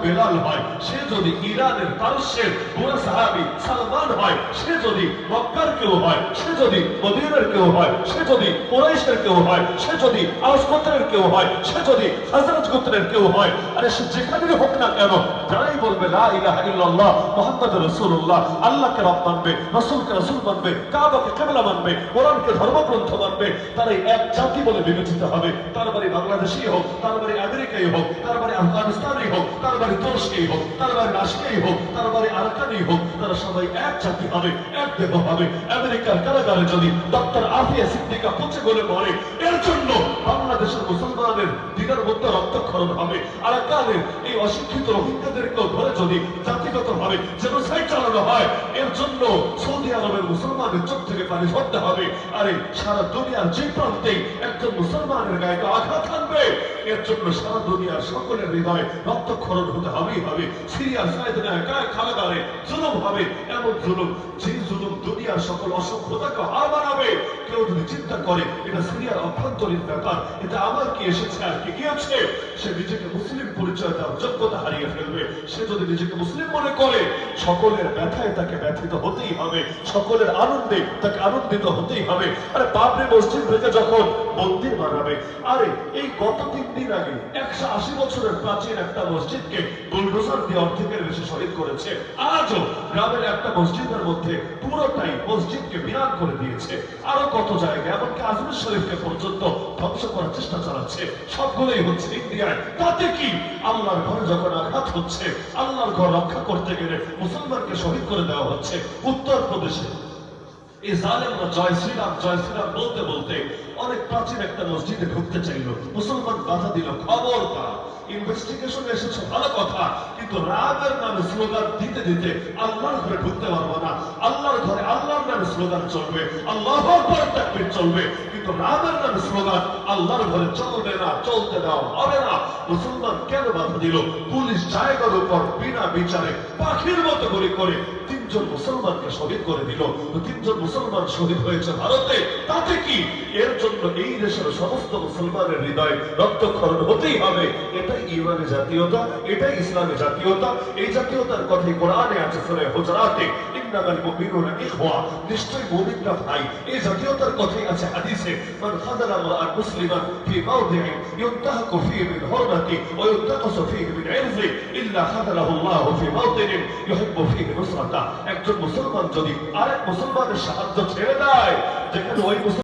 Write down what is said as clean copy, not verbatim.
বেলাল হয়, সে যদি ইরানের পারস্যের বুড়া সাহাবী সালমান হয়, সে যদি মক্কার কেউ হয়, সে যদি মদিনার কেউ হয়, সে যদি কুরাইশের কেউ হয়, সে যদি আওস গোত্রের কেউ হয়, সে যদি হাজরাত গোত্রের কেউ হয়, আরে সে যেখানেই হোক না কেন, যারাই বলবে লা ইলাহা ইল্লাল্লাহ মুহাম্মাদুর রাসূলুল্লাহ, আল্লাহকে রব মানবে, রাসূলকে রাসূল মানবে, কাবাকে কিবলা মানবে, কোরআনকে ধর্মগ্রন্থ মানবে, তারাই এক জাতি বলে বিবেচিত হবে। তার বাড়ি বাংলাদেশই হোক, তার বাড়ি আমেরিকাই হোক, তার বাড়ি আফগানিস্তানই হোক, তার বাড়ি তুরস্কেই হোক, তার বাড়ি রাশিয়াই হোক, তার বাড়ি আরাকানই হোক, তারা সবাই এক জাতি হবে, এক দেহ হবে। আমেরিকার কারাগারে যদি ডক্টর আফিয়া সিদ্দিকা পচে গলে মরে, এর জন্য বাংলাদেশের মুসলমানের দিনের মধ্যে রক্তক্ষরণ হবে। আরাকানের এই অশিক্ষিত রোহিঙ্গাদেরকেও ধরে যদি জাতিগতভাবে জেনোসাইড চালানো হয়, এর জন্য সৌদি আরবের মুসলমানের চোখ থেকে পানি ঝরতে হবে। আরে সারা দুনিয়ার যে প্রান্তেই একজন মুসলমানের গায়ে আঘাত আনবে, এর জন্য সারা দুনিয়ার সকলের হৃদয়ে রক্তক্ষরণ হতে হবেই হবে। সিরিয়ার সাইয়েদনা কারাগারে জুলুম হবে, এমন জুলুম যে জুলুম দুনিয়ার সকল অসভ্যতাকে হার মানাবে। কেউ যদি চিন্তা করে এটা সিরিয়ার অভ্যন্তরীণ ব্যাপার, এটা আমার কি এসেছে আর কি গিয়েছে, সে নিজেকে মুসলিম পরিচয় দেওয়ার যোগ্যতা হারিয়ে ফেলবে। সে যদি নিজেকে মুসলিম মনে করে, সকলের ব্যথায় তাকে ব্যথিত হতেই হবে, সকলের আনন্দে তাকে আনন্দিত হতেই হবে। আরে বাবরি মসজিদ থেকে যখন মন্দির বানাবে, আরে এই গত 3 দিন আগে 180 বছরের প্রাচীন একটা মসজিদকে বুলডোজার দিয়ে অর্ধেকের বেশি শহীদ করেছে। আজও গ্রামের একটা মসজিদের মধ্যে পুরোটাই মসজিদকে বিরান করে দিয়েছে। আরো কত জায়গায়, এমনকি আজমির শরীফকে পর্যন্ত ধ্বংস করার চেষ্টা চালাচ্ছে। সবগুলোই হচ্ছে ইন্ডিয়ায়। তাতে কি আল্লাহর ঘরে যখন আঘাত হচ্ছে, আল্লাহর ঘর রক্ষা করতে গেলে মুসলমানকে শহীদ করে দেওয়া হচ্ছে। উত্তরপ্রদেশে এই জালেমরা জয় শ্রীরাম বলতে বলতে অনেক প্রাচীন একটা মসজিদে ঢুকতে চাইল, মুসলমান বাধা দিল। খবর তারা ইনভেস্টিগেশন এসেছে ভালো কথা, কিন্তু রামের নামে স্লোগান দিতে দিতে আল্লাহর ঘরে ঢুকতে পারবো না। আল্লাহর ঘরে আল্লাহর নামে স্লোগান চলবে, আল্লাহু আকবার তাকবীর চলবে, কিন্তু রামের নামে স্লোগান আল্লাহর ঘরে চলবে না, চলতে দেওয়া হবে না। মুসলমান কেন বাধা দিল? পুলিশ জায়গার উপর বিনা বিচারে পাখির মতো গুলি করে 3 জন মুসলমানকে শহীদ করে দিল। 3 জন মুসলমান শহীদ হয়েছে ভারতে। তাতে কি? এর জন্য এই দেশের সমস্ত মুসলমানের হৃদয়ে রক্তক্ষরণ হতেই হবে। এটাই ইমানি জাতীয়তা, এটাই ইসলামী জাতীয়তা। এই জাতীয়তার কথাই কোরআনে আছে সূরা হুজুরাতে, ইন্নামাল মুমিনুনা ইখওয়া, নিশ্চয়ই মুমিনরা ভাই। এই জাতীয়তার কথাই আছে হাদিসে, মান খাযালা মা'আল মুসলিমান ফি মাওদি'in ইউনতাহাকু ফীহি মিন হুরমাতি ওয়া ইউনতাকাসু ফীহি মিন ইরজি ইল্লা খাযালাহু আল্লাহু ফি মাওতিনিন ইউহিব্বু ফীহি নুসরাতা। একজন মুসলমান যদি আরেক মুসলমানের সাহায্য ছেড়ে দেয়, যেখানে ওই